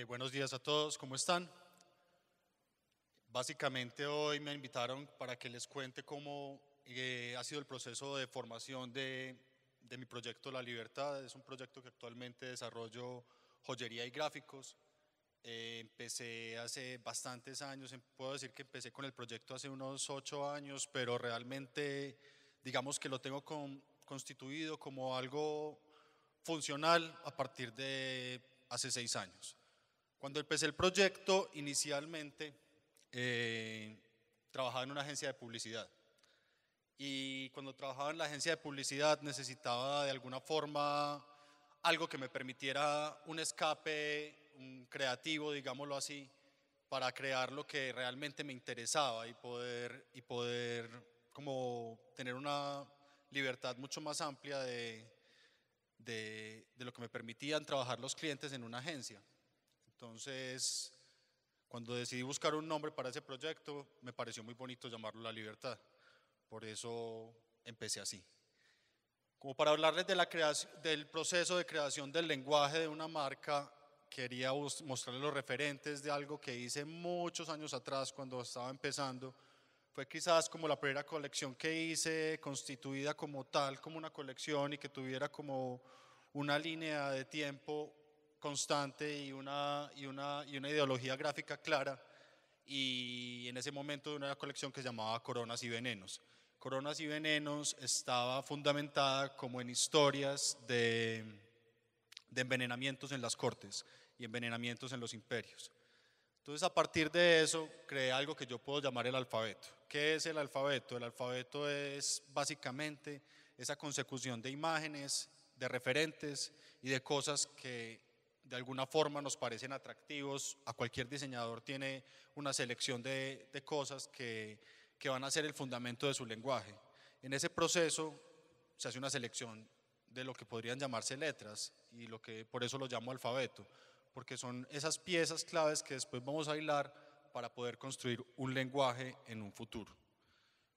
Buenos días a todos, ¿cómo están? Básicamente hoy me invitaron para que les cuente cómo ha sido el proceso de formación de mi proyecto La Libertad. Es un proyecto que actualmente desarrollo joyería y gráficos. Empecé hace bastantes años, puedo decir que empecé con el proyecto hace unos 8 años, pero realmente digamos que lo tengo constituido como algo funcional a partir de hace 6 años. Cuando empecé el proyecto, inicialmente trabajaba en una agencia de publicidad. Y cuando trabajaba en la agencia de publicidad necesitaba de alguna forma algo que me permitiera un escape, un creativo, digámoslo así, para crear lo que realmente me interesaba y poder como tener una libertad mucho más amplia de lo que me permitían trabajar los clientes en una agencia. Entonces, cuando decidí buscar un nombre para ese proyecto, me pareció muy bonito llamarlo La Libertad. Por eso empecé así. Como para hablarles de del proceso de creación del lenguaje de una marca, quería mostrarles los referentes de algo que hice muchos años atrás cuando estaba empezando. Fue quizás como la primera colección que hice, constituida como tal, como una colección y que tuviera como una línea de tiempo constante y una ideología gráfica clara. Y en ese momento de una colección que se llamaba Coronas y Venenos. Coronas y Venenos estaba fundamentada como en historias de envenenamientos en las cortes y envenenamientos en los imperios. Entonces, a partir de eso, creé algo que yo puedo llamar el alfabeto. ¿Qué es el alfabeto? El alfabeto es básicamente esa consecución de imágenes, de referentes y de cosas que de alguna forma nos parecen atractivos. A cualquier diseñador tiene una selección de cosas que van a ser el fundamento de su lenguaje. En ese proceso se hace una selección de lo que podrían llamarse letras y por eso lo llamo alfabeto, porque son esas piezas claves que después vamos a hilar para poder construir un lenguaje en un futuro.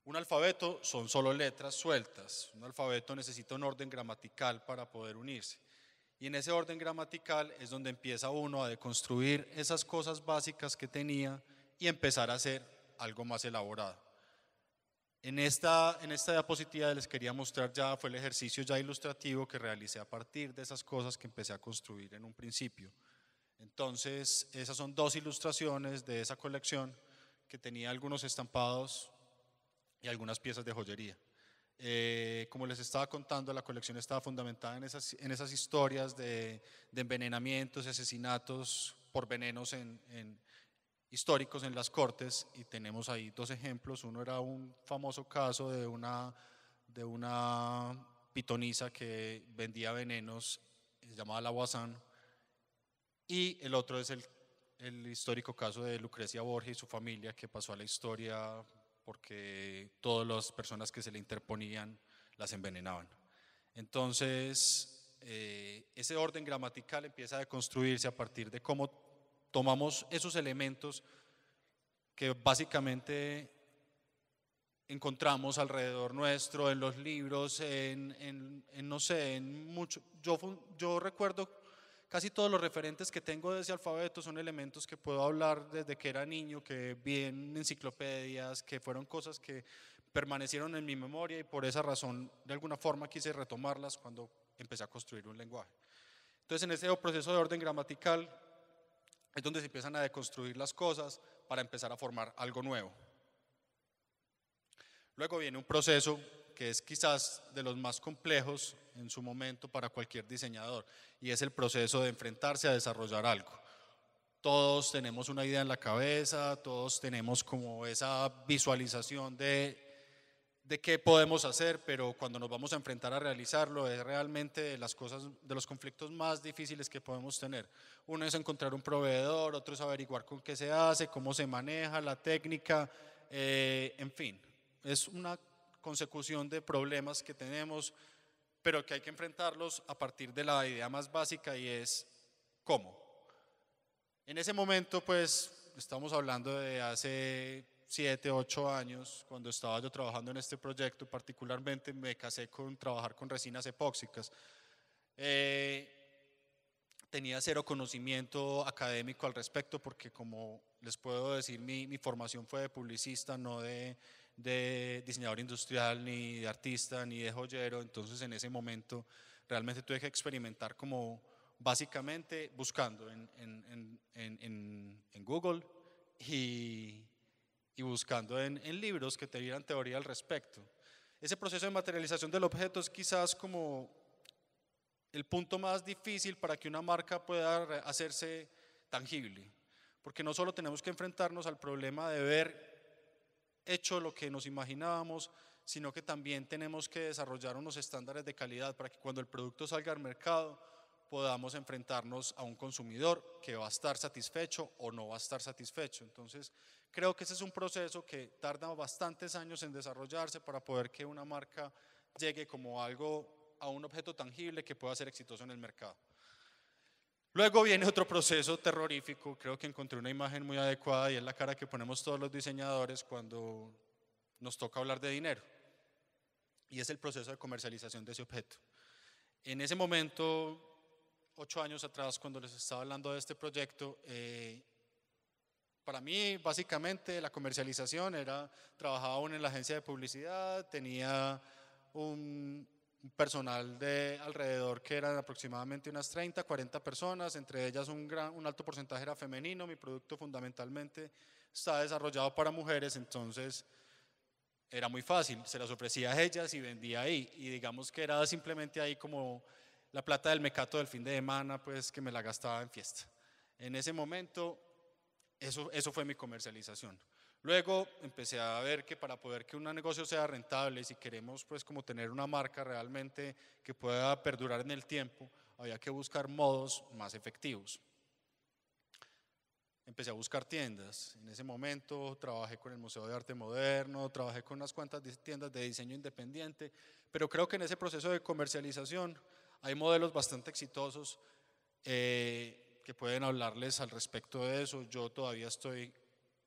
Un alfabeto son solo letras sueltas. Un alfabeto necesita un orden gramatical para poder unirse. Y en ese orden gramatical es donde empieza uno a deconstruir esas cosas básicas que tenía y empezar a hacer algo más elaborado. En esta diapositiva les quería mostrar ya, fue el ejercicio ya ilustrativo que realicé a partir de esas cosas que empecé a construir en un principio. Entonces, esas son dos ilustraciones de esa colección que tenía algunos estampados y algunas piezas de joyería. Como les estaba contando, la colección estaba fundamentada en esas historias de envenenamientos y asesinatos por venenos históricos en las cortes, y tenemos ahí dos ejemplos. Uno era un famoso caso de una pitonisa que vendía venenos, se llamaba la Voisin, y el otro es el histórico caso de Lucrecia Borgia y su familia, que pasó a la historia porque todas las personas que se le interponían las envenenaban. Entonces, ese orden gramatical empieza a deconstruirse a partir de cómo tomamos esos elementos que básicamente encontramos alrededor nuestro, en los libros, no sé, en mucho. Yo recuerdo casi todos los referentes que tengo de ese alfabeto son elementos que puedo hablar desde que era niño, que vi en enciclopedias, que fueron cosas que permanecieron en mi memoria, y por esa razón de alguna forma quise retomarlas cuando empecé a construir un lenguaje. Entonces, en ese proceso de orden gramatical es donde se empiezan a deconstruir las cosas para empezar a formar algo nuevo. Luego viene un proceso que es quizás de los más complejos en su momento para cualquier diseñador, y es el proceso de enfrentarse a desarrollar algo. Todos tenemos una idea en la cabeza, todos tenemos como esa visualización de qué podemos hacer, pero cuando nos vamos a enfrentar a realizarlo es realmente de los conflictos más difíciles que podemos tener. Uno es encontrar un proveedor, otro es averiguar con qué se hace, cómo se maneja, la técnica, en fin. Es una consecución de problemas que tenemos, pero que hay que enfrentarlos a partir de la idea más básica, y es cómo. En ese momento, pues, estamos hablando de hace 7, 8 años, cuando estaba yo trabajando en este proyecto. Particularmente me casé con trabajar con resinas epóxicas. tenía cero conocimiento académico al respecto porque, como les puedo decir, mi formación fue de publicista, no de diseñador industrial, ni de artista, ni de joyero. Entonces en ese momento realmente tuve que experimentar como básicamente buscando en Google y buscando en libros que te dieran teoría al respecto. Ese proceso de materialización del objeto es quizás como el punto más difícil para que una marca pueda hacerse tangible, porque no solo tenemos que enfrentarnos al problema de ver hecho lo que nos imaginábamos, sino que también tenemos que desarrollar unos estándares de calidad para que cuando el producto salga al mercado podamos enfrentarnos a un consumidor que va a estar satisfecho o no va a estar satisfecho. Entonces, creo que ese es un proceso que tarda bastantes años en desarrollarse para poder que una marca llegue como algo, a un objeto tangible que pueda ser exitoso en el mercado. Luego viene otro proceso terrorífico. Creo que encontré una imagen muy adecuada y es la cara que ponemos todos los diseñadores cuando nos toca hablar de dinero, y es el proceso de comercialización de ese objeto. En ese momento, 8 años atrás, cuando les estaba hablando de este proyecto, para mí básicamente la comercialización era, trabajaba aún en la agencia de publicidad, tenía un personal de alrededor que eran aproximadamente unas 30, 40 personas, entre ellas un alto porcentaje era femenino. Mi producto fundamentalmente está desarrollado para mujeres, entonces era muy fácil, se las ofrecía a ellas y vendía ahí, y digamos que era simplemente ahí como la plata del mecato del fin de semana, pues que me la gastaba en fiesta. En ese momento, eso fue mi comercialización. Luego empecé a ver que para poder que un negocio sea rentable, y si queremos pues como tener una marca realmente que pueda perdurar en el tiempo, había que buscar modos más efectivos. Empecé a buscar tiendas. En ese momento trabajé con el Museo de Arte Moderno, trabajé con unas cuantas tiendas de diseño independiente, pero creo que en ese proceso de comercialización hay modelos bastante exitosos que pueden hablarles al respecto de eso. Yo todavía estoy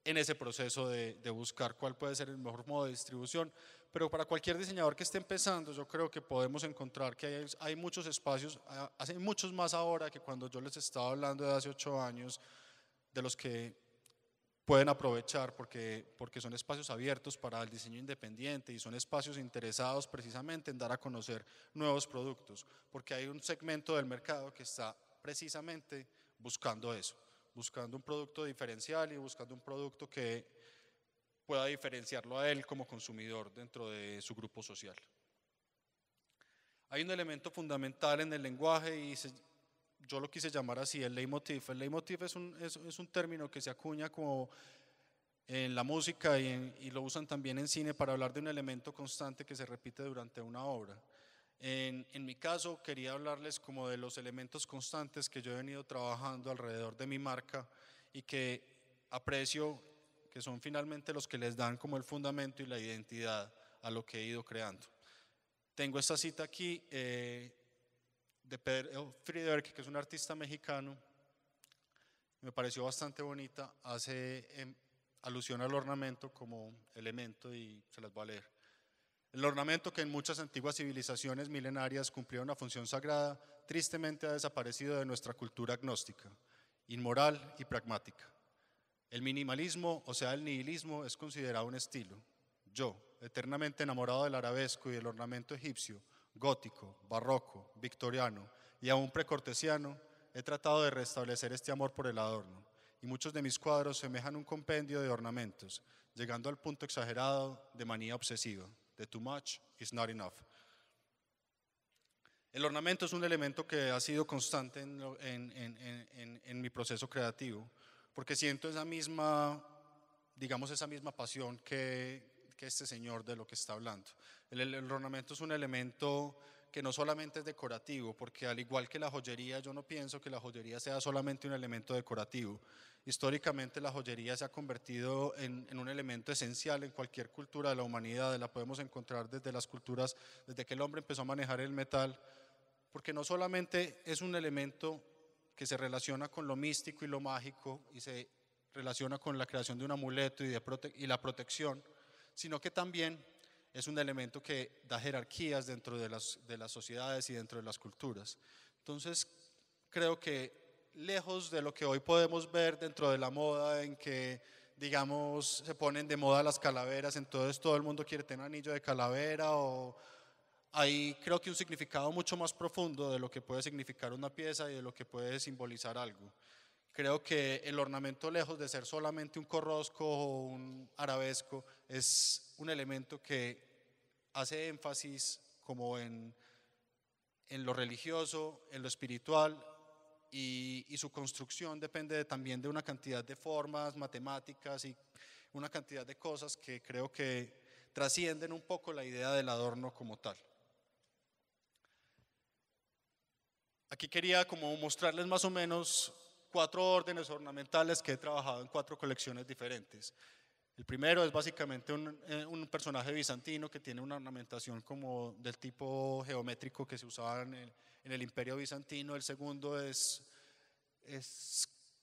en ese proceso de buscar cuál puede ser el mejor modo de distribución, pero para cualquier diseñador que esté empezando, yo creo que podemos encontrar que hay muchos espacios, hay muchos más ahora que cuando yo les estaba hablando de hace 8 años, de los que pueden aprovechar porque son espacios abiertos para el diseño independiente y son espacios interesados precisamente en dar a conocer nuevos productos, porque hay un segmento del mercado que está precisamente buscando eso, buscando un producto diferencial y buscando un producto que pueda diferenciarlo a él como consumidor dentro de su grupo social. Hay un elemento fundamental en el lenguaje y yo lo quise llamar así, el leitmotiv. El leitmotiv es un término que se acuña como en la música y lo usan también en cine para hablar de un elemento constante que se repite durante una obra. En mi caso quería hablarles como de los elementos constantes que yo he venido trabajando alrededor de mi marca y que aprecio, que son finalmente los que les dan como el fundamento y la identidad a lo que he ido creando. Tengo esta cita aquí de Pedro Friedberg, que es un artista mexicano, me pareció bastante bonita, hace alusión al ornamento como elemento y se las voy a leer. El ornamento, que en muchas antiguas civilizaciones milenarias cumplía una función sagrada, tristemente ha desaparecido de nuestra cultura agnóstica, inmoral y pragmática. El minimalismo, o sea el nihilismo, es considerado un estilo. Yo, eternamente enamorado del arabesco y del ornamento egipcio, gótico, barroco, victoriano y aún precortesiano, he tratado de restablecer este amor por el adorno, y muchos de mis cuadros semejan un compendio de ornamentos, llegando al punto exagerado de manía obsesiva, de too much is not enough. El ornamento es un elemento que ha sido constante en mi proceso creativo, porque siento esa misma, digamos, esa misma pasión que este señor de lo que está hablando. El ornamento es un elemento que no solamente es decorativo, porque al igual que la joyería, yo no pienso que la joyería sea solamente un elemento decorativo. Históricamente la joyería se ha convertido en un elemento esencial en cualquier cultura de la humanidad. La podemos encontrar desde las culturas, desde que el hombre empezó a manejar el metal, porque no solamente es un elemento que se relaciona con lo místico y lo mágico y se relaciona con la creación de un amuleto y la protección, sino que también es un elemento que da jerarquías dentro de las sociedades y dentro de las culturas. Entonces, creo que lejos de lo que hoy podemos ver dentro de la moda, en que, digamos, se ponen de moda las calaveras, entonces todo el mundo quiere tener un anillo de calavera, o hay creo que un significado mucho más profundo de lo que puede significar una pieza y de lo que puede simbolizar algo. Creo que el ornamento, lejos de ser solamente un corrosco o un arabesco, es un elemento que hace énfasis como en lo religioso, en lo espiritual, y su construcción depende también de una cantidad de formas, matemáticas y una cantidad de cosas que creo que trascienden un poco la idea del adorno como tal. Aquí quería como mostrarles más o menos 4 órdenes ornamentales que he trabajado en 4 colecciones diferentes. El primero es básicamente un personaje bizantino que tiene una ornamentación como del tipo geométrico que se usaba en el Imperio Bizantino. El segundo es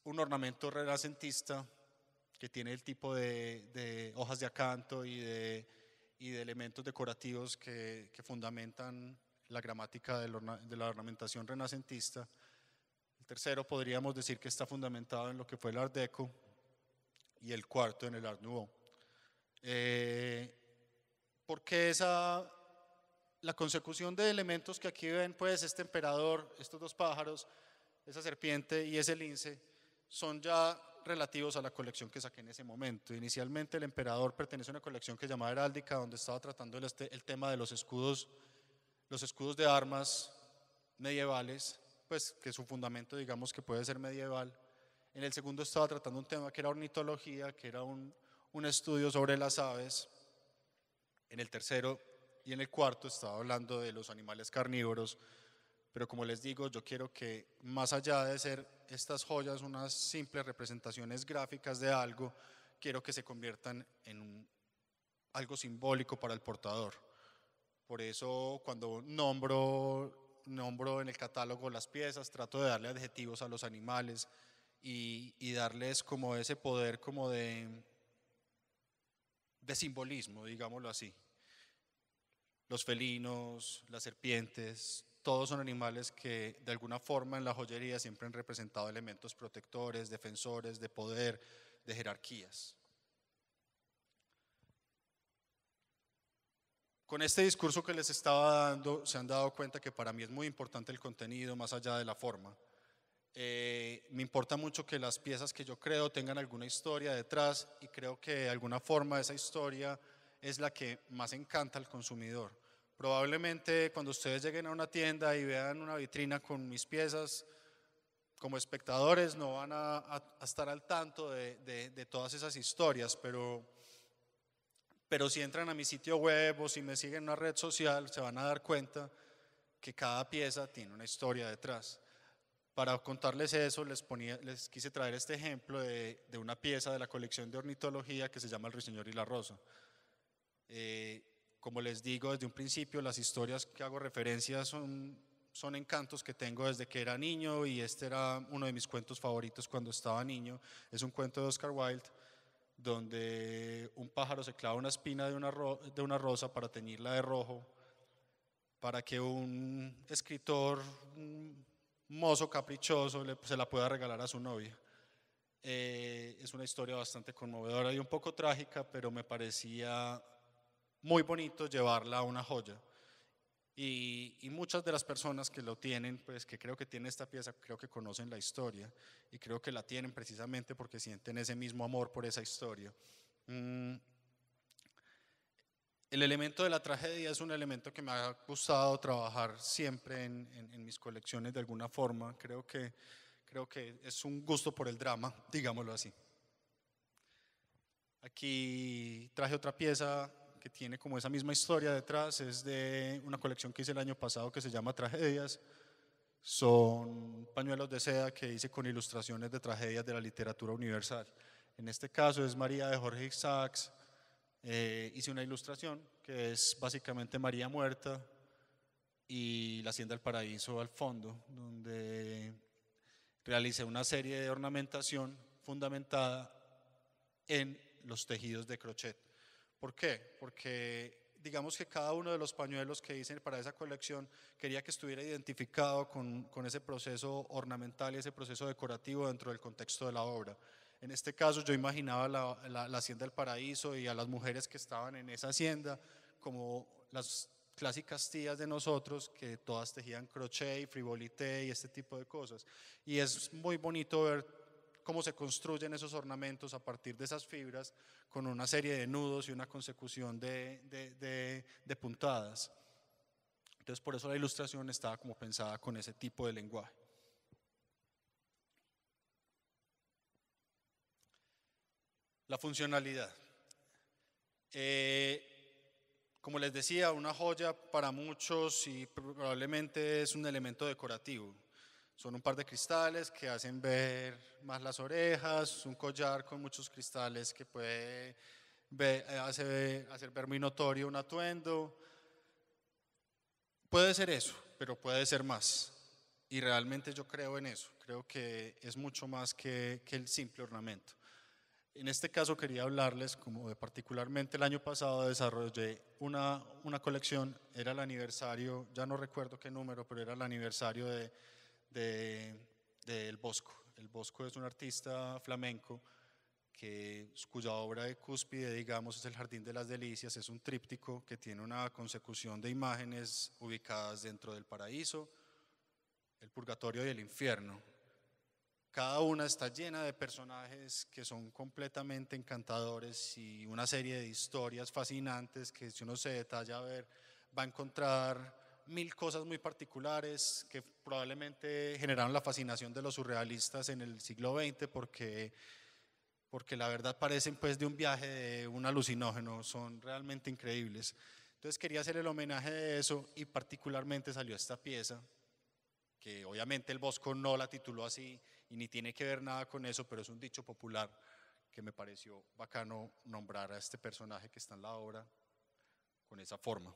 un ornamento renacentista que tiene el tipo de hojas de acanto y de elementos decorativos que fundamentan la gramática de la ornamentación renacentista. El tercero podríamos decir que está fundamentado en lo que fue el Art Deco, y el cuarto en el Art Nouveau. Porque la consecución de elementos que aquí ven, pues este emperador, estos 2 pájaros, esa serpiente y ese lince, son ya relativos a la colección que saqué en ese momento. Inicialmente el emperador pertenece a una colección que se llamaba Heráldica, donde estaba tratando el tema de los escudos de armas medievales, pues que su fundamento, digamos, que puede ser medieval. En el segundo estaba tratando un tema que era ornitología, que era un estudio sobre las aves. En el tercero y en el cuarto estaba hablando de los animales carnívoros, pero como les digo, yo quiero que más allá de ser estas joyas unas simples representaciones gráficas de algo, quiero que se conviertan en algo simbólico para el portador. Por eso cuando nombro en el catálogo las piezas, trato de darle adjetivos a los animales y darles como ese poder como de simbolismo, digámoslo así. Los felinos, las serpientes, todos son animales que de alguna forma en la joyería siempre han representado elementos protectores, defensores, de poder, de jerarquías. Con este discurso que les estaba dando, se han dado cuenta que para mí es muy importante el contenido más allá de la forma. Me importa mucho que las piezas que yo creo tengan alguna historia detrás, y creo que de alguna forma esa historia es la que más encanta al consumidor. Probablemente cuando ustedes lleguen a una tienda y vean una vitrina con mis piezas, como espectadores no van a estar al tanto de todas esas historias, pero si entran a mi sitio web o si me siguen en una red social, se van a dar cuenta que cada pieza tiene una historia detrás. Para contarles eso, les quise traer este ejemplo de una pieza de la colección de ornitología que se llama El Ruiseñor y la Rosa. Como les digo desde un principio, las historias que hago referencia son encantos que tengo desde que era niño, y este era uno de mis cuentos favoritos cuando estaba niño. Es un cuento de Oscar Wilde, donde un pájaro se clava una espina de una rosa para teñirla de rojo, para que un escritor, un mozo caprichoso, se la pueda regalar a su novia. Es una historia bastante conmovedora y un poco trágica, pero me parecía muy bonito llevarla a una joya. Y muchas de las personas que lo tienen, pues que creo que tienen esta pieza, creo que conocen la historia, y creo que la tienen precisamente porque sienten ese mismo amor por esa historia. El elemento de la tragedia es un elemento que me ha gustado trabajar siempre en mis colecciones de alguna forma. Creo que es un gusto por el drama, digámoslo así. Aquí traje otra pieza que tiene como esa misma historia detrás. Es de una colección que hice el año pasado que se llama Tragedias. Son pañuelos de seda que hice con ilustraciones de tragedias de la literatura universal. En este caso es María de Jorge Isaacs. Hice una ilustración que es básicamente María muerta y la Hacienda del Paraíso al fondo, donde realicé una serie de ornamentación fundamentada en los tejidos de crochet. ¿Por qué? Porque digamos que cada uno de los pañuelos que hice para esa colección quería que estuviera identificado con ese proceso ornamental y ese proceso decorativo dentro del contexto de la obra. En este caso yo imaginaba la Hacienda del Paraíso y a las mujeres que estaban en esa hacienda como las clásicas tías de nosotros, que todas tejían crochet y frivolité y este tipo de cosas. Y es muy bonito ver cómo se construyen esos ornamentos a partir de esas fibras con una serie de nudos y una consecución de puntadas. Entonces por eso la ilustración estaba como pensada con ese tipo de lenguaje. La funcionalidad. Como les decía, una joya para muchos y probablemente es un elemento decorativo. Son un par de cristales que hacen ver más las orejas, un collar con muchos cristales que puede hacer ver muy notorio un atuendo. Puede ser eso, pero puede ser más. Y realmente yo creo en eso. Creo que es mucho más que el simple ornamento. En este caso quería hablarles como de particularmente el año pasado desarrollé una colección, era el aniversario, ya no recuerdo qué número, pero era el aniversario de El Bosco. El Bosco es un artista flamenco cuya obra de cúspide, digamos, es el Jardín de las Delicias, es un tríptico que tiene una consecución de imágenes ubicadas dentro del paraíso, el purgatorio y el infierno. Cada una está llena de personajes que son completamente encantadores y una serie de historias fascinantes que si uno se detalla a ver va a encontrar mil cosas muy particulares que probablemente generaron la fascinación de los surrealistas en el siglo XX porque la verdad parecen pues de un viaje de un alucinógeno, son realmente increíbles. Entonces quería hacer el homenaje de eso y particularmente salió esta pieza que obviamente el Bosco no la tituló así y ni tiene que ver nada con eso, pero es un dicho popular que me pareció bacano nombrar a este personaje que está en la obra con esa forma.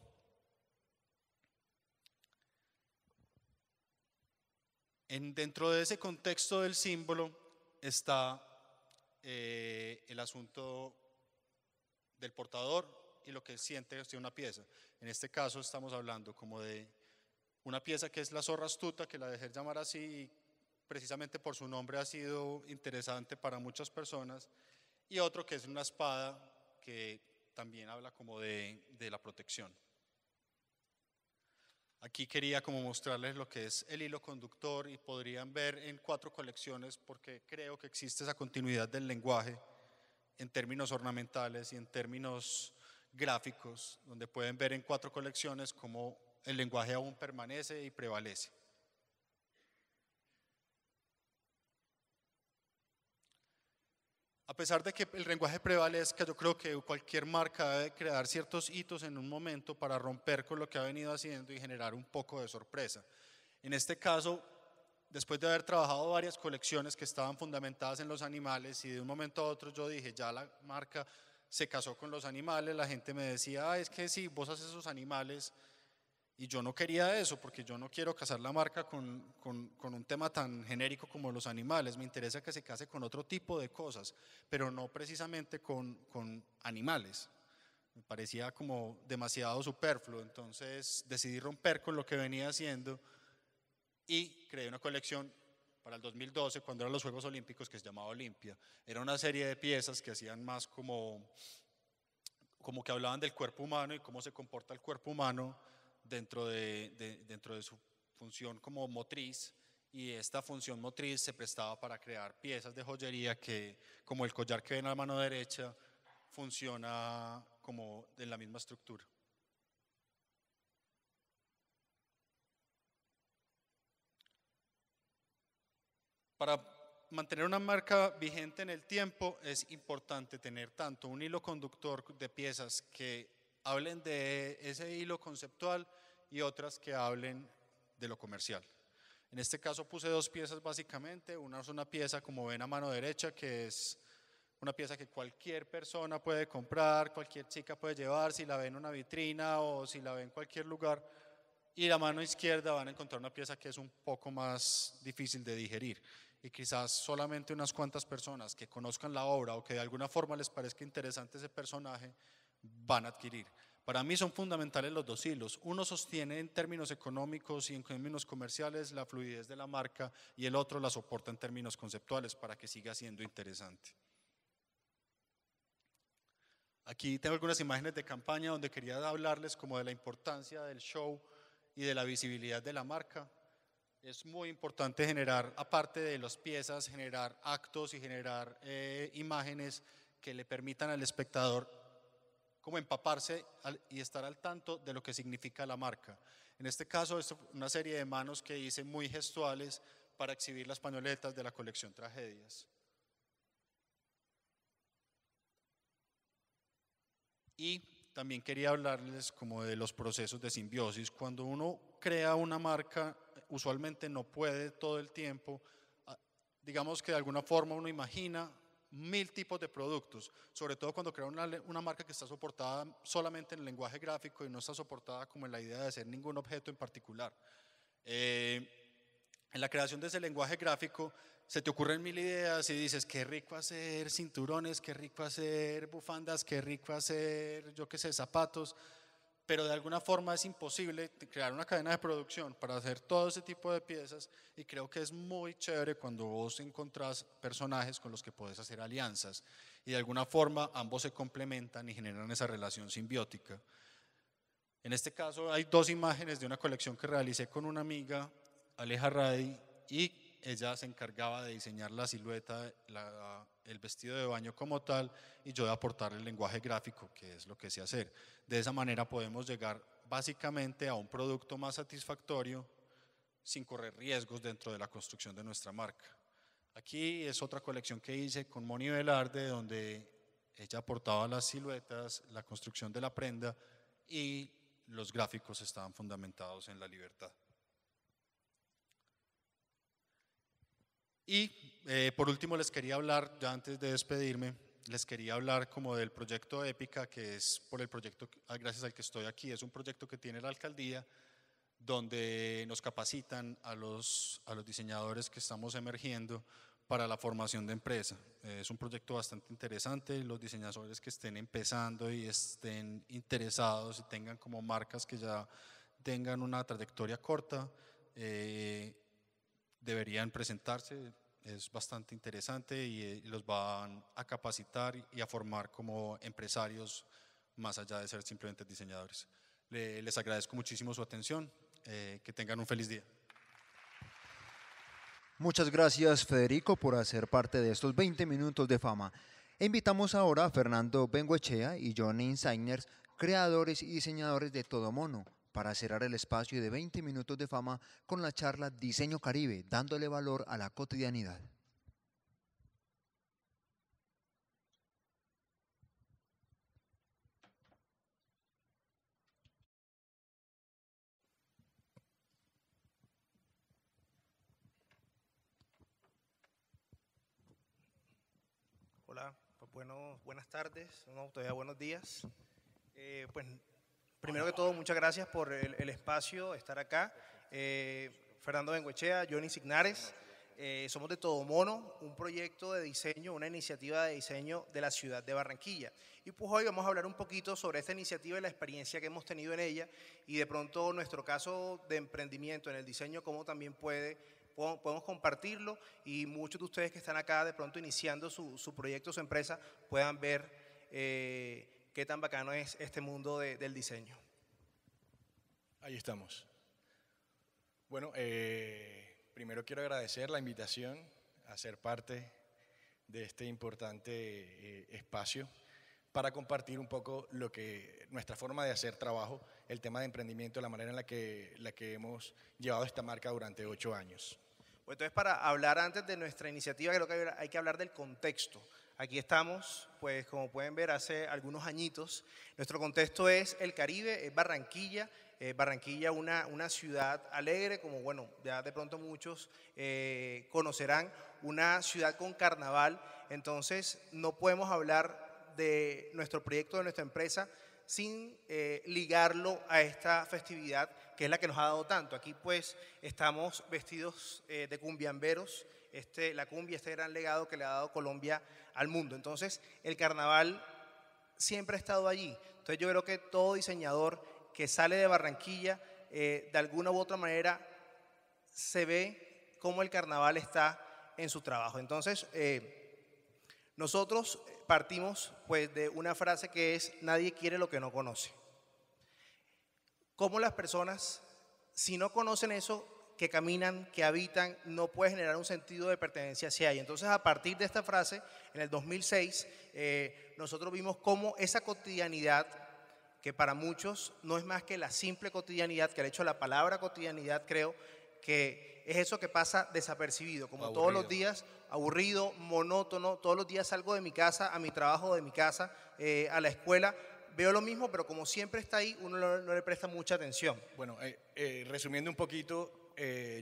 Dentro de ese contexto del símbolo está el asunto del portador y lo que siente una pieza. En este caso estamos hablando como de una pieza que es la zorra astuta, que la dejé llamar así y precisamente por su nombre ha sido interesante para muchas personas, y otro que es una espada que también habla como de la protección. Aquí quería como mostrarles lo que es el hilo conductor y podrían ver en 4 colecciones porque creo que existe esa continuidad del lenguaje en términos ornamentales y en términos gráficos, donde pueden ver en 4 colecciones cómo el lenguaje aún permanece y prevalece. A pesar de que el lenguaje prevalezca, yo creo que cualquier marca debe crear ciertos hitos en un momento para romper con lo que ha venido haciendo y generar un poco de sorpresa. En este caso, después de haber trabajado varias colecciones que estaban fundamentadas en los animales y de un momento a otro yo dije, ya la marca se casó con los animales, la gente me decía, es que si vos haces esos animales, y yo no quería eso porque yo no quiero casar la marca con un tema tan genérico como los animales, me interesa que se case con otro tipo de cosas, pero no precisamente con animales. Me parecía como demasiado superfluo, entonces decidí romper con lo que venía haciendo y creé una colección para el 2012 cuando eran los Juegos Olímpicos que se llamaba Olimpia. Era una serie de piezas que hacían más como que hablaban del cuerpo humano y cómo se comporta el cuerpo humano dentro de su función como motriz, y esta función motriz se prestaba para crear piezas de joyería que, como el collar que ven a la mano derecha, funciona como en la misma estructura. Para mantener una marca vigente en el tiempo es importante tener tanto un hilo conductor de piezas que hablen de ese hilo conceptual y otras que hablen de lo comercial. En este caso puse 2 piezas básicamente, una es una pieza como ven a mano derecha que es una pieza que cualquier persona puede comprar, cualquier chica puede llevar, si la ve en una vitrina o si la ve en cualquier lugar, y la mano izquierda van a encontrar una pieza que es un poco más difícil de digerir y quizás solamente unas cuantas personas que conozcan la obra o que de alguna forma les parezca interesante ese personaje van a adquirir. Para mí son fundamentales los dos hilos. Uno sostiene en términos económicos y en términos comerciales la fluidez de la marca y el otro la soporta en términos conceptuales para que siga siendo interesante. Aquí tengo algunas imágenes de campaña donde quería hablarles como de la importancia del show y de la visibilidad de la marca. Es muy importante generar, aparte de las piezas, generar actos y generar imágenes que le permitan al espectador como empaparse y estar al tanto de lo que significa la marca. En este caso, es una serie de manos que hice muy gestuales para exhibir las pañoletas de la colección Tragedias. Y también quería hablarles como de los procesos de simbiosis. Cuando uno crea una marca, usualmente no puede todo el tiempo, digamos que de alguna forma uno imagina 1000 tipos de productos, sobre todo cuando crea una marca que está soportada solamente en el lenguaje gráfico y no está soportada como en la idea de ser ningún objeto en particular. En la creación de ese lenguaje gráfico se te ocurren 1000 ideas y dices, qué rico hacer cinturones, qué rico hacer bufandas, qué rico hacer, yo qué sé, zapatos, pero de alguna forma es imposible crear una cadena de producción para hacer todo ese tipo de piezas, y creo que es muy chévere cuando vos encontrás personajes con los que podés hacer alianzas y de alguna forma ambos se complementan y generan esa relación simbiótica. En este caso hay dos imágenes de una colección que realicé con una amiga, Aleja Radi, y ella se encargaba de diseñar la silueta, el vestido de baño como tal, y yo de aportar el lenguaje gráfico, que es lo que sé hacer. De esa manera podemos llegar básicamente a un producto más satisfactorio sin correr riesgos dentro de la construcción de nuestra marca. Aquí es otra colección que hice con Moni Velarde, donde ella aportaba las siluetas, la construcción de la prenda, y los gráficos estaban fundamentados en la libertad. Y por último les quería hablar, ya antes de despedirme, les quería hablar como del proyecto Épica, que es por el proyecto, gracias al que estoy aquí. Es un proyecto que tiene la alcaldía, donde nos capacitan a los diseñadores que estamos emergiendo para la formación de empresa. Es un proyecto bastante interesante. Los diseñadores que estén empezando y estén interesados y tengan como marcas que ya tengan una trayectoria corta, deberían presentarse. Es bastante interesante y los van a capacitar y a formar como empresarios más allá de ser simplemente diseñadores. Les agradezco muchísimo su atención, que tengan un feliz día. Muchas gracias, Federico, por hacer parte de estos 20 minutos de fama. E invitamos ahora a Fernando Bengoechea y Johnny Insigners, creadores y diseñadores de Todo Mono, para cerrar el espacio de 20 minutos de fama con la charla Diseño Caribe, dándole valor a la cotidianidad. Hola, pues buenas tardes, no, todavía buenos días. Pues primero que todo, muchas gracias por el espacio, estar acá. Fernando Bengoechea, Johnny Signares, somos de Todo Mono, un proyecto de diseño, una iniciativa de diseño de la ciudad de Barranquilla. Y pues hoy vamos a hablar un poquito sobre esta iniciativa y la experiencia que hemos tenido en ella, y de pronto nuestro caso de emprendimiento en el diseño, cómo también podemos compartirlo, y muchos de ustedes que están acá de pronto iniciando su proyecto, su empresa, puedan ver qué tan bacano es este mundo del diseño. Ahí estamos. Bueno, primero quiero agradecer la invitación a ser parte de este importante espacio para compartir un poco nuestra forma de hacer trabajo, el tema de emprendimiento, la manera en la que hemos llevado esta marca durante 8 años. Pues entonces, para hablar antes de nuestra iniciativa, creo que hay que hablar del contexto. Aquí estamos, pues como pueden ver, hace algunos añitos. Nuestro contexto es el Caribe, es Barranquilla. Barranquilla, una ciudad alegre, como bueno, ya de pronto muchos conocerán, una ciudad con carnaval. Entonces no podemos hablar de nuestro proyecto, de nuestra empresa, sin ligarlo a esta festividad que es la que nos ha dado tanto. Aquí pues estamos vestidos de cumbiamberos, la cumbia, este gran legado que le ha dado Colombia al mundo. Entonces el carnaval siempre ha estado allí. Entonces yo creo que todo diseñador que sale de Barranquilla, de alguna u otra manera, se ve cómo el carnaval está en su trabajo. Entonces, nosotros partimos pues de una frase que es: nadie quiere lo que no conoce. Cómo las personas, si no conocen eso que caminan, que habitan, no puede generar un sentido de pertenencia hacia ahí. Entonces, a partir de esta frase, en el 2006, nosotros vimos cómo esa cotidianidad, que para muchos no es más que la simple cotidianidad, que de hecho la palabra cotidianidad creo que es eso que pasa desapercibido, como Aburrido. todos los días, aburrido, monótono, todos los días salgo de mi casa a mi trabajo, de mi casa a la escuela, veo lo mismo, pero como siempre está ahí, uno no le presta mucha atención. Bueno, resumiendo un poquito,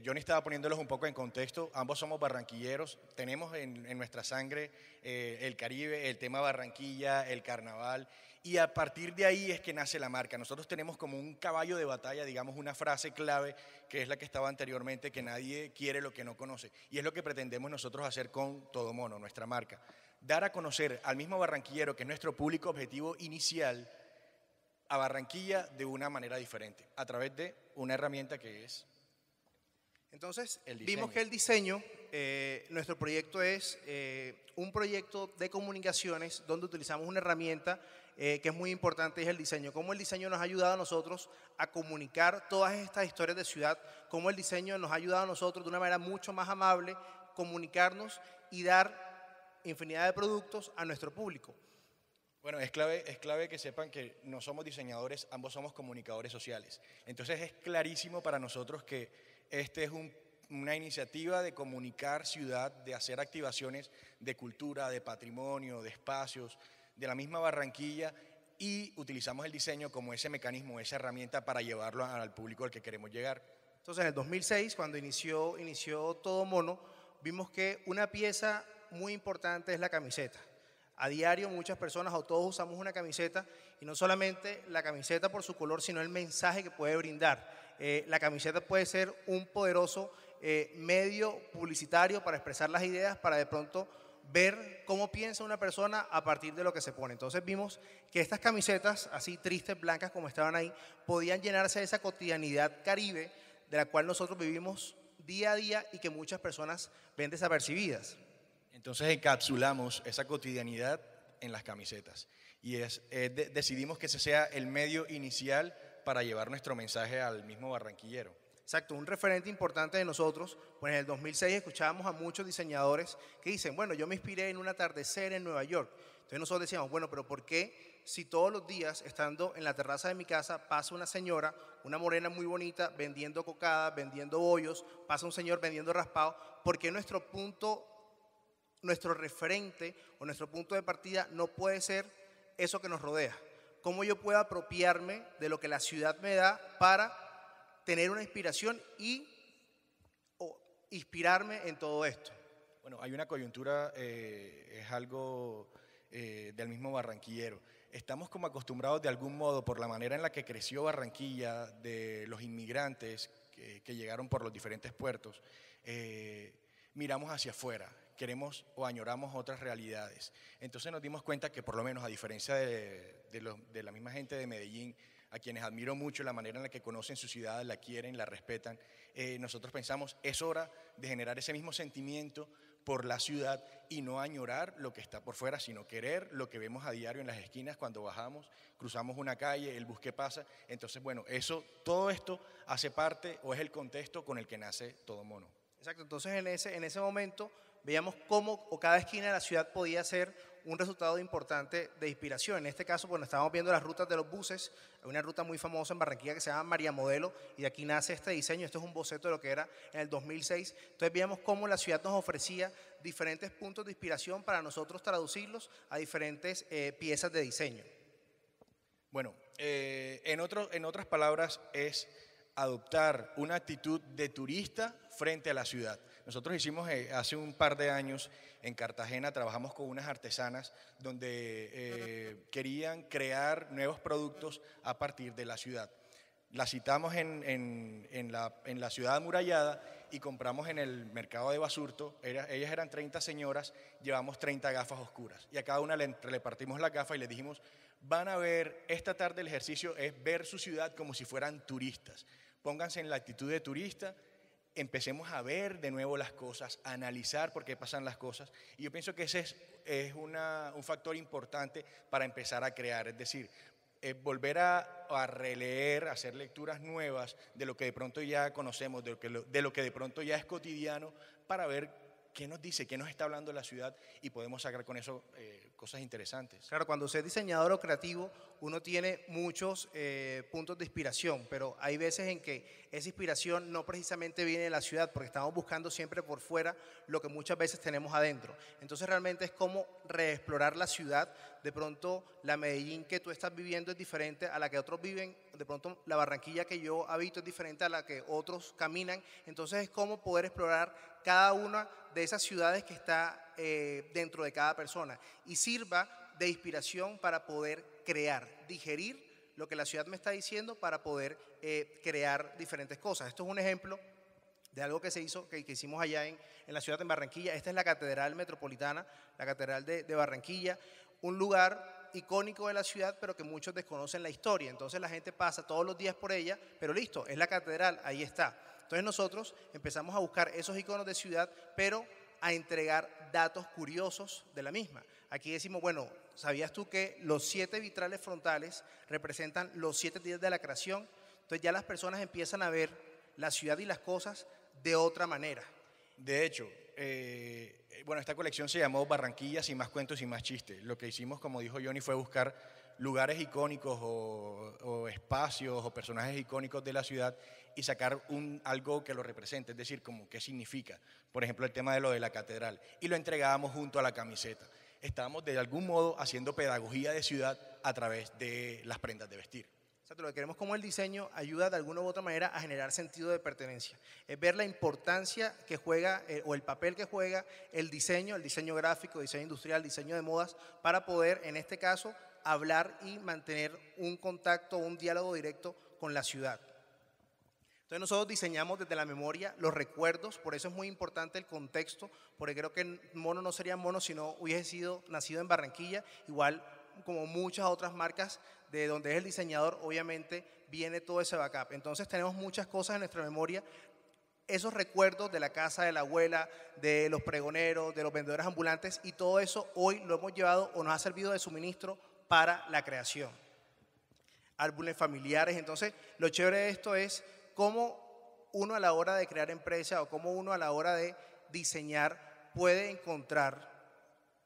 Johnny estaba poniéndolos un poco en contexto. Ambos somos barranquilleros, tenemos en nuestra sangre el Caribe, el tema Barranquilla, el carnaval, y a partir de ahí es que nace la marca. Nosotros tenemos como un caballo de batalla, digamos, una frase clave, que es la que estaba anteriormente, que nadie quiere lo que no conoce, y es lo que pretendemos nosotros hacer con Todo Mono, nuestra marca. Dar a conocer al mismo barranquillero, que es nuestro público objetivo inicial, a Barranquilla de una manera diferente, a través de una herramienta que es... Entonces, El diseño. vimos que el diseño, nuestro proyecto es un proyecto de comunicaciones donde utilizamos una herramienta que es muy importante, es el diseño. Cómo el diseño nos ha ayudado a nosotros a comunicar todas estas historias de ciudad, cómo el diseño nos ha ayudado a nosotros de una manera mucho más amable, comunicarnos y dar infinidad de productos a nuestro público. Bueno, es clave que sepan que no somos diseñadores, ambos somos comunicadores sociales. Entonces es clarísimo para nosotros que este es una iniciativa de comunicar ciudad, de hacer activaciones de cultura, de patrimonio, de espacios, de la misma Barranquilla, y utilizamos el diseño como ese mecanismo, esa herramienta para llevarlo al público al que queremos llegar. Entonces, en el 2006, cuando inició Todo Mono, vimos que una pieza muy importante es la camiseta. A diario muchas personas o todos usamos una camiseta, y no solamente la camiseta por su color, sino el mensaje que puede brindar. La camiseta puede ser un poderoso medio publicitario para expresar las ideas, para de pronto ver cómo piensa una persona a partir de lo que se pone. Entonces vimos que estas camisetas, así tristes, blancas como estaban ahí, podían llenarse de esa cotidianidad caribe de la cual nosotros vivimos día a día y que muchas personas ven desapercibidas. Entonces encapsulamos esa cotidianidad en las camisetas, y decidimos que ese sea el medio inicial para llevar nuestro mensaje al mismo barranquillero. Exacto, un referente importante de nosotros, pues en el 2006 escuchábamos a muchos diseñadores que dicen, bueno, yo me inspiré en un atardecer en Nueva York. Entonces nosotros decíamos, bueno, pero ¿por qué si todos los días, estando en la terraza de mi casa, pasa una señora, una morena muy bonita, vendiendo cocadas, vendiendo bollos, pasa un señor vendiendo raspado? ¿Por qué nuestro referente o nuestro punto de partida no puede ser eso que nos rodea? ¿Cómo yo puedo apropiarme de lo que la ciudad me da para tener una inspiración o inspirarme en todo esto? Bueno, hay una coyuntura, es algo del mismo barranquillero. Estamos como acostumbrados de algún modo, por la manera en la que creció Barranquilla, de los inmigrantes que llegaron por los diferentes puertos, miramos hacia afuera, queremos o añoramos otras realidades. Entonces nos dimos cuenta que, por lo menos a diferencia de la misma gente de Medellín, a quienes admiro mucho la manera en la que conocen su ciudad, la quieren, la respetan, nosotros pensamos, es hora de generar ese mismo sentimiento por la ciudad y no añorar lo que está por fuera, sino querer lo que vemos a diario en las esquinas cuando bajamos, cruzamos una calle, el bus que pasa. Entonces, bueno, todo esto hace parte o es el contexto con el que nace Todo Mono. Exacto, entonces en ese momento veíamos cómo cada esquina de la ciudad podía ser un resultado importante de inspiración. En este caso, bueno, estábamos viendo las rutas de los buses. Hay una ruta muy famosa en Barranquilla que se llama María Modelo, y de aquí nace este diseño. Esto es un boceto de lo que era en el 2006. Entonces veíamos cómo la ciudad nos ofrecía diferentes puntos de inspiración para nosotros traducirlos a diferentes piezas de diseño. Bueno, en otras palabras, es adoptar una actitud de turista frente a la ciudad. Nosotros hicimos hace un par de años en Cartagena, trabajamos con unas artesanas donde querían crear nuevos productos a partir de la ciudad. La citamos en la ciudad amurallada y compramos en el mercado de Basurto. Ellas eran 30 señoras, llevamos 30 gafas oscuras. Y a cada una le partimos la gafa y les dijimos, van a ver, esta tarde el ejercicio es ver su ciudad como si fueran turistas. Pónganse en la actitud de turista, empecemos a ver de nuevo las cosas, a analizar por qué pasan las cosas. Y yo pienso que ese es un factor importante para empezar a crear. Es decir, volver a releer, a hacer lecturas nuevas de lo que de pronto ya conocemos, de lo que de pronto ya es cotidiano, para ver qué nos dice, qué nos está hablando la ciudad y podemos sacar con eso cosas interesantes. Claro, cuando usted es diseñador o creativo, uno tiene muchos puntos de inspiración, pero hay veces en que esa inspiración no precisamente viene de la ciudad, porque estamos buscando siempre por fuera lo que muchas veces tenemos adentro. Entonces realmente es como reexplorar la ciudad. De pronto la Medellín que tú estás viviendo es diferente a la que otros viven, de pronto la Barranquilla que yo habito es diferente a la que otros caminan. Entonces es como poder explorar cada una de esas ciudades que está dentro de cada persona y sirva de inspiración para poder crear, digerir lo que la ciudad me está diciendo para poder crear diferentes cosas. Esto es un ejemplo de algo que se hizo, que hicimos allá en la ciudad de Barranquilla. Esta es la Catedral Metropolitana, la Catedral de Barranquilla, un lugar icónico de la ciudad, pero que muchos desconocen la historia. Entonces la gente pasa todos los días por ella, pero listo, es la catedral, ahí está. Entonces nosotros empezamos a buscar esos iconos de ciudad, pero a entregar datos curiosos de la misma. Aquí decimos, bueno, ¿sabías tú que los 7 vitrales frontales representan los 7 días de la creación? Entonces ya las personas empiezan a ver la ciudad y las cosas de otra manera. De hecho, bueno, esta colección se llamó Barranquilla sin más cuentos y más chistes. Lo que hicimos, como dijo Johnny, fue buscar lugares icónicos o espacios o personajes icónicos de la ciudad y sacar algo que lo represente, es decir, como qué significa. Por ejemplo, el tema de lo de la catedral. Y lo entregábamos junto a la camiseta. Estábamos de algún modo haciendo pedagogía de ciudad a través de las prendas de vestir. Lo que queremos como el diseño ayuda de alguna u otra manera a generar sentido de pertenencia. Es ver la importancia que juega o el papel que juega el diseño gráfico, diseño industrial, diseño de modas, para poder, en este caso, hablar y mantener un contacto, un diálogo directo con la ciudad. Entonces nosotros diseñamos desde la memoria los recuerdos, por eso es muy importante el contexto, porque creo que Mono no sería Mono si no hubiese sido nacido en Barranquilla, igual como muchas otras marcas de donde es el diseñador, obviamente viene todo ese backup. Entonces tenemos muchas cosas en nuestra memoria, esos recuerdos de la casa de la abuela, de los pregoneros, de los vendedores ambulantes, y todo eso hoy lo hemos llevado o nos ha servido de suministro para la creación. Álbumes familiares. Entonces lo chévere de esto es cómo uno a la hora de crear empresa o cómo uno a la hora de diseñar puede encontrar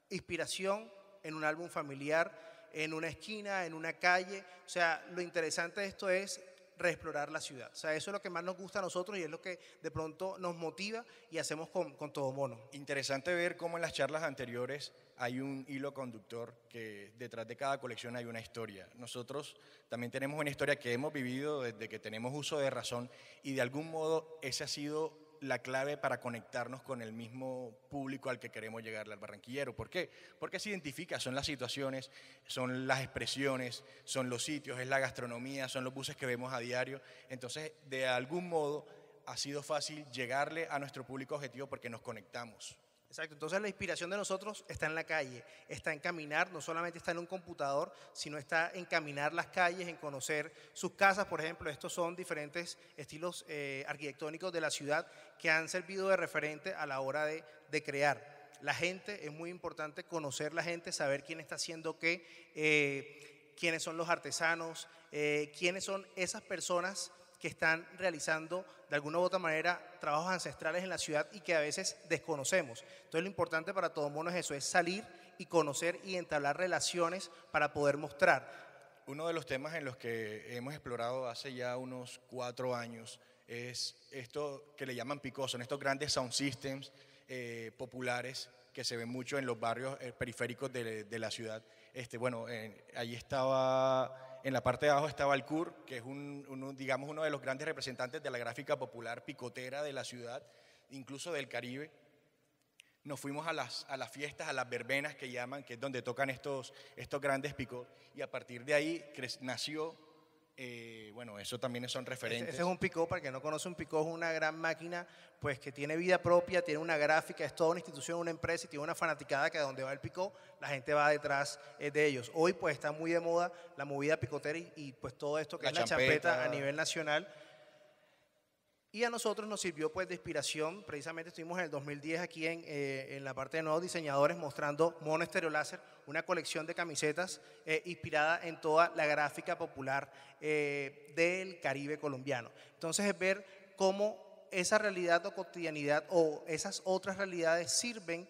inspiración en un álbum familiar, en una esquina, en una calle. O sea, lo interesante de esto es reexplorar la ciudad. O sea, eso es lo que más nos gusta a nosotros y es lo que de pronto nos motiva y hacemos con Todo Mono. Interesante ver cómo en las charlas anteriores hay un hilo conductor, que detrás de cada colección hay una historia. Nosotros también tenemos una historia que hemos vivido desde que tenemos uso de razón y de algún modo ese ha sido la clave para conectarnos con el mismo público al que queremos llegarle, al barranquillero. ¿Por qué? Porque se identifica, son las situaciones, son las expresiones, son los sitios, es la gastronomía, son los buses que vemos a diario. Entonces, de algún modo ha sido fácil llegarle a nuestro público objetivo porque nos conectamos. Exacto, entonces la inspiración de nosotros está en la calle, está en caminar, no solamente está en un computador, sino está en caminar las calles, en conocer sus casas. Por ejemplo, estos son diferentes estilos arquitectónicos de la ciudad que han servido de referente a la hora de crear. La gente, es muy importante conocer la gente, saber quién está haciendo qué, quiénes son los artesanos, quiénes son esas personas que están realizando de alguna u otra manera trabajos ancestrales en la ciudad y que a veces desconocemos. Entonces lo importante para Todo Mono es eso, es salir y conocer y entablar relaciones para poder mostrar. Uno de los temas en los que hemos explorado hace ya unos 4 años es esto que le llaman PICO, son estos grandes sound systems populares que se ven mucho en los barrios periféricos de la ciudad. Bueno, ahí estaba... En la parte de abajo estaba el CUR, que es digamos uno de los grandes representantes de la gráfica popular picotera de la ciudad, incluso del Caribe. Nos fuimos a las fiestas, a las verbenas que llaman, que es donde tocan estos grandes picos, y a partir de ahí nació Bueno, eso también son referentes. Ese es un Picot, para el que no conoce, un Picot es una gran máquina pues que tiene vida propia, tiene una gráfica, es toda una institución, una empresa y tiene una fanaticada que a donde va el Picot, la gente va detrás de ellos. Hoy pues está muy de moda la movida picotera y pues todo esto que es la champeta a nivel nacional. Y a nosotros nos sirvió pues de inspiración. Precisamente estuvimos en el 2010 aquí en la parte de nuevos diseñadores mostrando Mono Estéreo Láser, una colección de camisetas inspirada en toda la gráfica popular del Caribe colombiano. Entonces es ver cómo esa realidad o cotidianidad o esas otras realidades sirven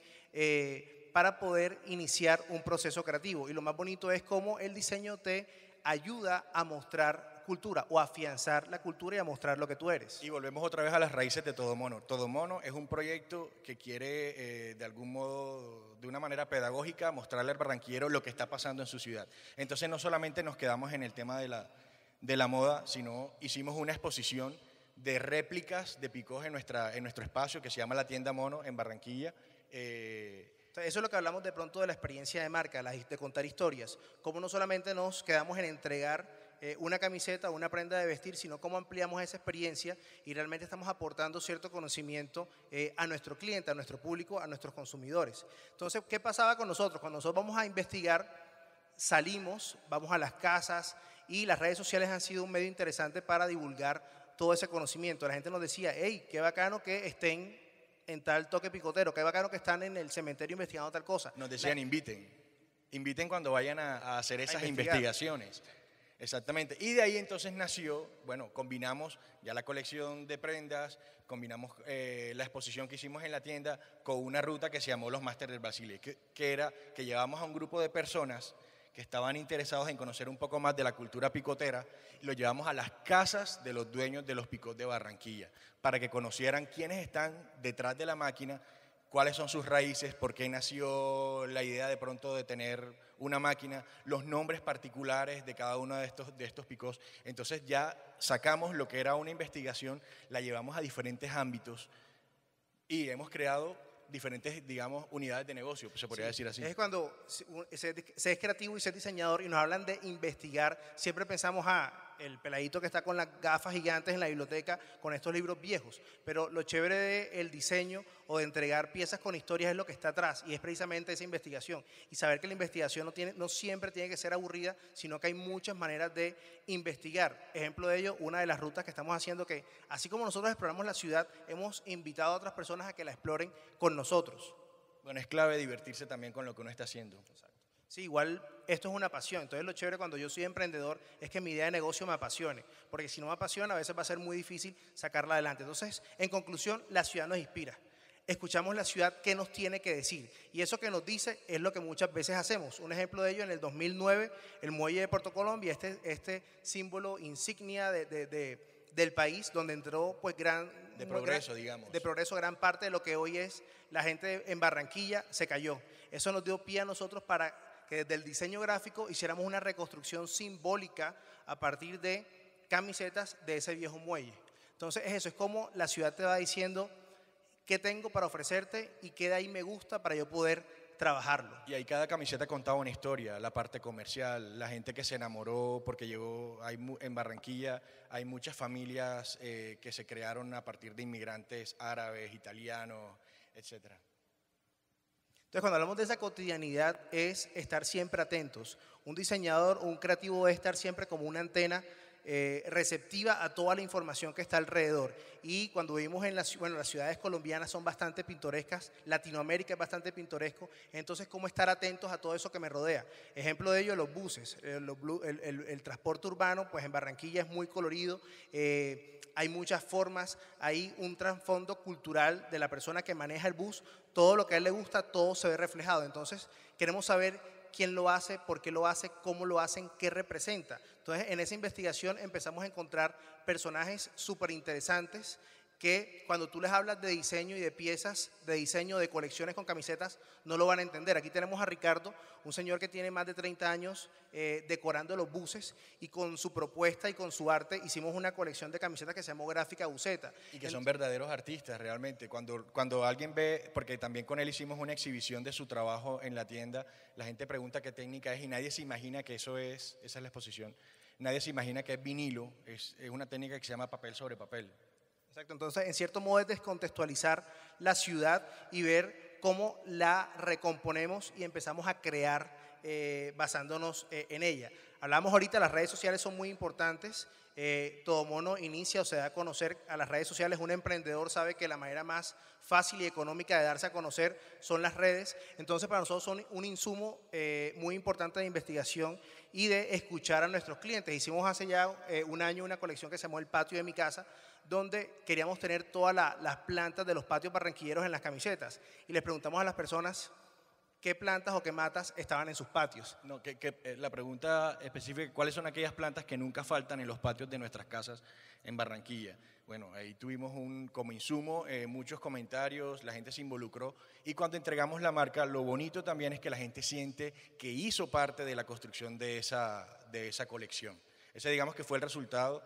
para poder iniciar un proceso creativo. Y lo más bonito es cómo el diseño te ayuda a mostrar cultura o afianzar la cultura y a mostrar lo que tú eres. Y volvemos otra vez a las raíces de Todo Mono. Todo Mono es un proyecto que quiere de algún modo, de una manera pedagógica, mostrarle al barranquillero lo que está pasando en su ciudad. Entonces no solamente nos quedamos en el tema de la moda, sino hicimos una exposición de réplicas de Picots en nuestro espacio que se llama La Tienda Mono en Barranquilla. Eso es lo que hablamos de pronto de la experiencia de marca, de contar historias. Cómo no solamente nos quedamos en entregar una camiseta o una prenda de vestir, sino cómo ampliamos esa experiencia y realmente estamos aportando cierto conocimiento a nuestro cliente, a nuestro público, a nuestros consumidores. Entonces, ¿qué pasaba con nosotros? Cuando nosotros vamos a investigar, salimos, vamos a las casas y las redes sociales han sido un medio interesante para divulgar todo ese conocimiento. La gente nos decía, hey, qué bacano que estén en tal toque picotero, qué bacano que están en el cementerio investigando tal cosa. Nos decían, inviten cuando vayan a hacer esas investigaciones. Exactamente. Y de ahí entonces nació, bueno, combinamos ya la colección de prendas, combinamos la exposición que hicimos en la tienda con una ruta que se llamó Los Masters del Basile, que era que llevamos a un grupo de personas que estaban interesados en conocer un poco más de la cultura picotera y los llevamos a las casas de los dueños de los picots de Barranquilla para que conocieran quiénes están detrás de la máquina, cuáles son sus raíces, por qué nació la idea de pronto de tener una máquina, los nombres particulares de cada uno de estos picots. Entonces ya sacamos lo que era una investigación, la llevamos a diferentes ámbitos y hemos creado diferentes, digamos, unidades de negocio, se podría decir así. Es cuando se es creativo y ser diseñador y nos hablan de investigar, siempre pensamos, el peladito que está con las gafas gigantes en la biblioteca con estos libros viejos, pero lo chévere del diseño o de entregar piezas con historias es lo que está atrás y es precisamente esa investigación y saber que la investigación no siempre tiene que ser aburrida, sino que hay muchas maneras de investigar. Ejemplo de ello, una de las rutas que estamos haciendo, que así como nosotros exploramos la ciudad, hemos invitado a otras personas a que la exploren con nosotros. Bueno, es clave divertirse también con lo que uno está haciendo. Exacto. Sí, igual esto es una pasión, entonces lo chévere cuando yo soy emprendedor es que mi idea de negocio me apasione, porque si no me apasiona a veces va a ser muy difícil sacarla adelante. Entonces, en conclusión, la ciudad nos inspira. Escuchamos la ciudad qué nos tiene que decir y eso que nos dice es lo que muchas veces hacemos. Un ejemplo de ello, en el 2009, el muelle de Puerto Colombia, este símbolo insignia del país donde entró pues de progreso, digamos. De progreso, gran parte de lo que hoy es la gente en Barranquilla se cayó. Eso nos dio pie a nosotros para que desde el diseño gráfico hiciéramos una reconstrucción simbólica a partir de camisetas de ese viejo muelle. Entonces eso es como la ciudad te va diciendo qué tengo para ofrecerte y qué de ahí me gusta para yo poder trabajarlo. Y ahí cada camiseta contaba una historia, la parte comercial, la gente que se enamoró porque llegó, en Barranquilla hay muchas familias que se crearon a partir de inmigrantes árabes, italianos, etcétera. Entonces, cuando hablamos de esa cotidianidad es estar siempre atentos. Un diseñador o un creativo debe estar siempre como una antena receptiva a toda la información que está alrededor. Y cuando vivimos en las ciudades colombianas son bastante pintorescas, Latinoamérica es bastante pintoresco, entonces cómo estar atentos a todo eso que me rodea. Ejemplo de ello, los buses, el transporte urbano, pues en Barranquilla es muy colorido, hay muchas formas, hay un trasfondo cultural de la persona que maneja el bus, todo lo que a él le gusta, todo se ve reflejado. Entonces queremos saber quién lo hace, por qué lo hace, cómo lo hacen, qué representa. Entonces en esa investigación empezamos a encontrar personajes súper interesantes que cuando tú les hablas de diseño y de piezas, de diseño, de colecciones con camisetas, no lo van a entender. Aquí tenemos a Ricardo, un señor que tiene más de 30 años decorando los buses y con su propuesta y con su arte hicimos una colección de camisetas que se llamó Gráfica Buceta. Y que son verdaderos artistas realmente. Cuando alguien ve, porque también con él hicimos una exhibición de su trabajo en la tienda, la gente pregunta qué técnica es y nadie se imagina que esa es la exposición. nadie se imagina que es vinilo, es una técnica que se llama papel sobre papel. Exacto, entonces en cierto modo es descontextualizar la ciudad y ver cómo la recomponemos y empezamos a crear basándonos en ella. Hablamos ahorita, las redes sociales son muy importantes. Todo Mono inicia o se da a conocer a las redes sociales. Un emprendedor sabe que la manera más fácil y económica de darse a conocer son las redes. Entonces para nosotros son un insumo muy importante de investigación y de escuchar a nuestros clientes. Hicimos hace ya un año una colección que se llamó El Patio de mi Casa, donde queríamos tener todas las plantas de los patios barranquilleros en las camisetas. Y les preguntamos a las personas qué plantas o qué matas estaban en sus patios. No, la pregunta específica, ¿cuáles son aquellas plantas que nunca faltan en los patios de nuestras casas en Barranquilla? Bueno, ahí tuvimos como insumo muchos comentarios, la gente se involucró y cuando entregamos la marca, lo bonito también es que la gente siente que hizo parte de la construcción de esa colección. Ese digamos que fue el resultado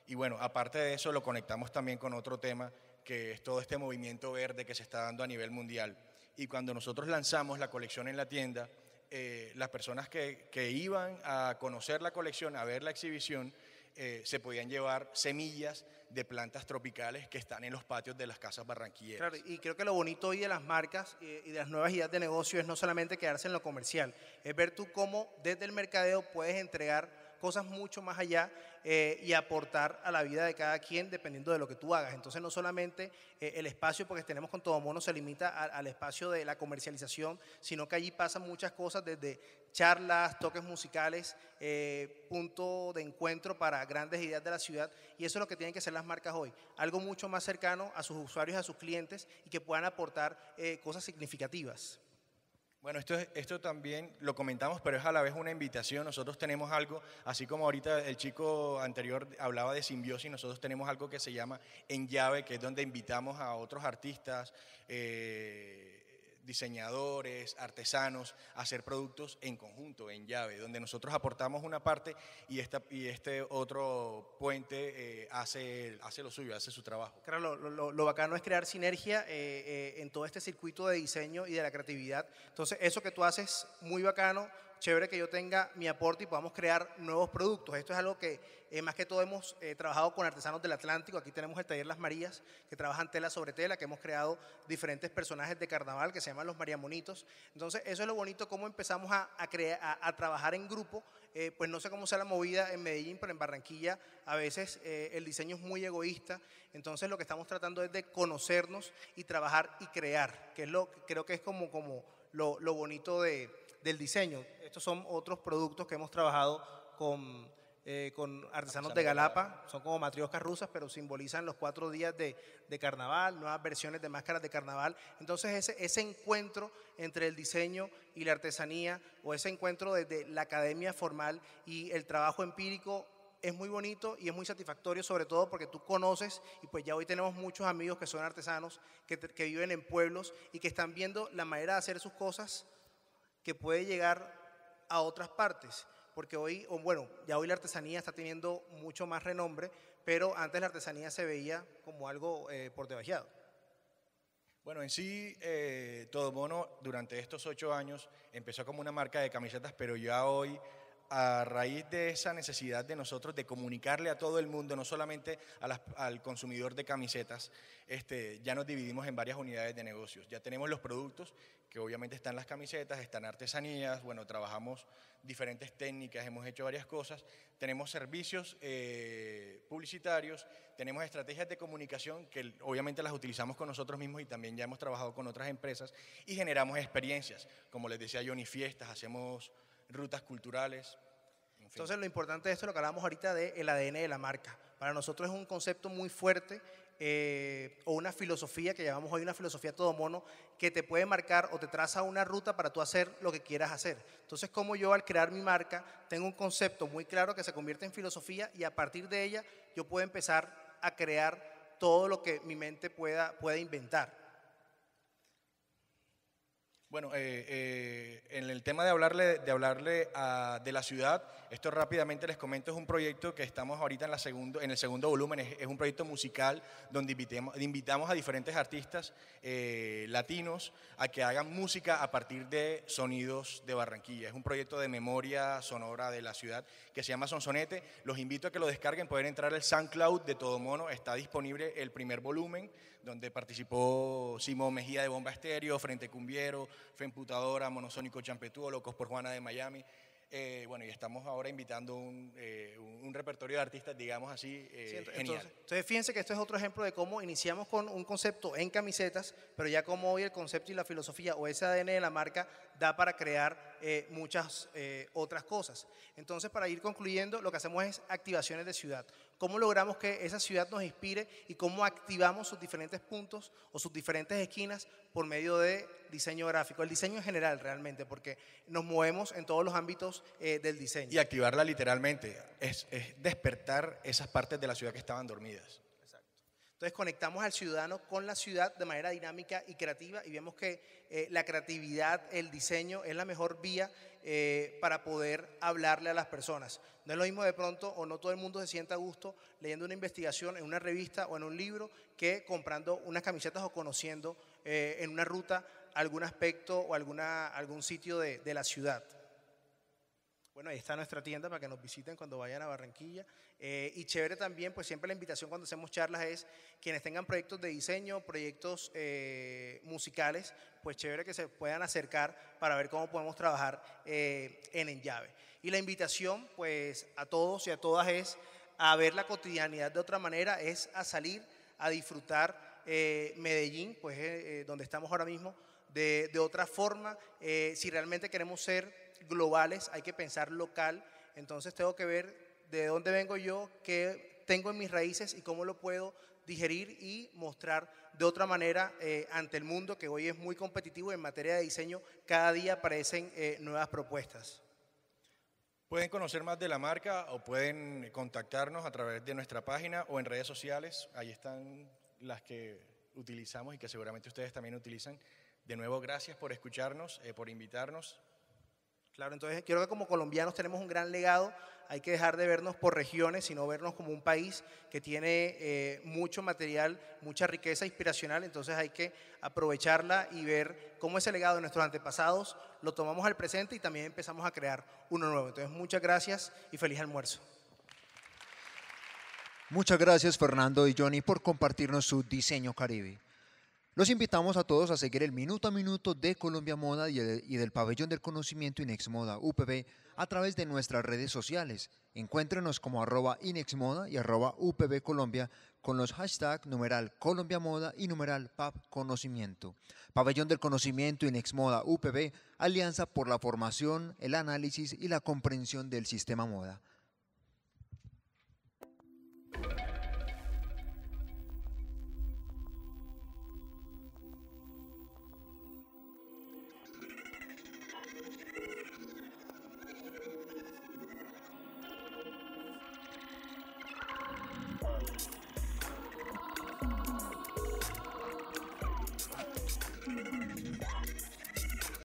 y bueno, aparte de eso lo conectamos también con otro tema que es todo este movimiento verde que se está dando a nivel mundial. Y cuando nosotros lanzamos la colección en la tienda, las personas que iban a conocer la colección, a ver la exhibición, se podían llevar semillas de plantas tropicales que están en los patios de las casas barranquilleras. Claro, y creo que lo bonito hoy de las marcas y de las nuevas ideas de negocio es no solamente quedarse en lo comercial, es ver tú cómo desde el mercadeo puedes entregar cosas mucho más allá y aportar a la vida de cada quien dependiendo de lo que tú hagas. Entonces no solamente el espacio, porque tenemos con Todo Mono, se limita al espacio de la comercialización, sino que allí pasan muchas cosas desde charlas, toques musicales, punto de encuentro para grandes ideas de la ciudad, y eso es lo que tienen que ser las marcas hoy, algo mucho más cercano a sus usuarios, a sus clientes y que puedan aportar cosas significativas. Bueno, esto también lo comentamos, pero es a la vez una invitación. Nosotros tenemos algo, así como ahorita el chico anterior hablaba de simbiosis, nosotros tenemos algo que se llama En Llave, que es donde invitamos a otros artistas, diseñadores, artesanos, a hacer productos en conjunto, en llave, donde nosotros aportamos una parte y este otro puente hace lo suyo, hace su trabajo. Claro, lo bacano es crear sinergia en todo este circuito de diseño y de la creatividad. Entonces, eso que tú haces, muy bacano, chévere que yo tenga mi aporte y podamos crear nuevos productos. Esto es algo que más que todo hemos trabajado con artesanos del Atlántico. Aquí tenemos el taller Las Marías, que trabajan tela sobre tela, que hemos creado diferentes personajes de carnaval que se llaman los Mariamonitos. Entonces, eso es lo bonito, cómo empezamos a trabajar en grupo. Pues no sé cómo sea la movida en Medellín, pero en Barranquilla a veces el diseño es muy egoísta. Entonces, lo que estamos tratando es de conocernos y trabajar y crear, que es creo que es como lo bonito del diseño. Estos son otros productos que hemos trabajado con artesanos de Galapa, son como matrioscas rusas, pero simbolizan los 4 días de carnaval, nuevas versiones de máscaras de carnaval. Entonces ese encuentro entre el diseño y la artesanía, o ese encuentro desde la academia formal y el trabajo empírico, es muy bonito y es muy satisfactorio, sobre todo porque tú conoces, y pues ya hoy tenemos muchos amigos que son artesanos, que viven en pueblos y que están viendo la manera de hacer sus cosas que puede llegar a otras partes. Porque hoy, bueno, ya hoy la artesanía está teniendo mucho más renombre, pero antes la artesanía se veía como algo por debajeado. Bueno, en sí, Todo Mono durante estos 8 años empezó como una marca de camisetas, pero ya hoy, a raíz de esa necesidad de nosotros de comunicarle a todo el mundo, no solamente al consumidor de camisetas, ya nos dividimos en varias unidades de negocios. Ya tenemos los productos, que obviamente están las camisetas, están artesanías, bueno, trabajamos diferentes técnicas, hemos hecho varias cosas, tenemos servicios publicitarios, tenemos estrategias de comunicación que obviamente las utilizamos con nosotros mismos y también ya hemos trabajado con otras empresas y generamos experiencias, como les decía Johnny, fiestas, hacemos rutas culturales. En fin. Entonces lo importante de esto es lo que hablamos ahorita del ADN de la marca. Para nosotros es un concepto muy fuerte o una filosofía que llamamos hoy una filosofía Todo Mono, que te puede marcar o te traza una ruta para tú hacer lo que quieras hacer. Entonces, como yo al crear mi marca tengo un concepto muy claro que se convierte en filosofía y a partir de ella yo puedo empezar a crear todo lo que mi mente pueda inventar. Bueno, en el tema de hablarle de la ciudad, Esto rápidamente les comento, es un proyecto que estamos ahorita en el segundo volumen, es un proyecto musical donde invitamos a diferentes artistas latinos a que hagan música a partir de sonidos de Barranquilla. Es un proyecto de memoria sonora de la ciudad que se llama Sonsonete. Los invito a que lo descarguen, pueden entrar al SoundCloud de Todo Mono, está disponible el primer volumen, donde participó Simón Mejía de Bomba Estéreo, Frente Cumbiero, Femputadora, Monosónico Champetúo, Locos por Juana de Miami. Bueno, y estamos ahora invitando un repertorio de artistas, digamos así, genial. Entonces, fíjense que esto es otro ejemplo de cómo iniciamos con un concepto en camisetas, pero ya como hoy el concepto y la filosofía o ese ADN de la marca da para crear muchas otras cosas. Entonces, para ir concluyendo, lo que hacemos es activaciones de ciudad. ¿Cómo logramos que esa ciudad nos inspire y cómo activamos sus diferentes puntos o sus diferentes esquinas por medio de diseño gráfico? El diseño en general realmente, porque nos movemos en todos los ámbitos del diseño. Y activarla literalmente, es despertar esas partes de la ciudad que estaban dormidas. Entonces conectamos al ciudadano con la ciudad de manera dinámica y creativa y vemos que la creatividad, el diseño es la mejor vía para poder hablarle a las personas. No es lo mismo de pronto o no todo el mundo se sienta a gusto leyendo una investigación en una revista o en un libro que comprando unas camisetas o conociendo en una ruta algún aspecto o algún sitio de la ciudad. Bueno, ahí está nuestra tienda para que nos visiten cuando vayan a Barranquilla. Y chévere también, pues siempre la invitación cuando hacemos charlas es quienes tengan proyectos de diseño, proyectos musicales, pues chévere que se puedan acercar para ver cómo podemos trabajar en Enllave. Y la invitación, pues a todos y a todas es a ver la cotidianidad de otra manera, es a salir, a disfrutar Medellín, pues donde estamos ahora mismo, de otra forma. Si realmente queremos ser globales, hay que pensar local, entonces tengo que ver de dónde vengo yo, qué tengo en mis raíces y cómo lo puedo digerir y mostrar de otra manera ante el mundo, que hoy es muy competitivo en materia de diseño, cada día aparecen nuevas propuestas. Pueden conocer más de la marca o pueden contactarnos a través de nuestra página o en redes sociales, ahí están las que utilizamos y que seguramente ustedes también utilizan. De nuevo, gracias por escucharnos, por invitarnos. Claro, entonces quiero que como colombianos tenemos un gran legado, hay que dejar de vernos por regiones, sino vernos como un país que tiene mucho material, mucha riqueza inspiracional, entonces hay que aprovecharla y ver cómo ese legado de nuestros antepasados lo tomamos al presente y también empezamos a crear uno nuevo. Entonces muchas gracias y feliz almuerzo. Muchas gracias Fernando y Johnny por compartirnos su diseño Caribe. Los invitamos a todos a seguir el minuto a minuto de Colombia Moda y del Pabellón del Conocimiento Inexmoda UPB a través de nuestras redes sociales. Encuéntrenos como @inexmoda y @UPB Colombia con los hashtags #Colombia Moda y #PAB Conocimiento. Pabellón del Conocimiento Inexmoda UPB, alianza por la formación, el análisis y la comprensión del sistema moda.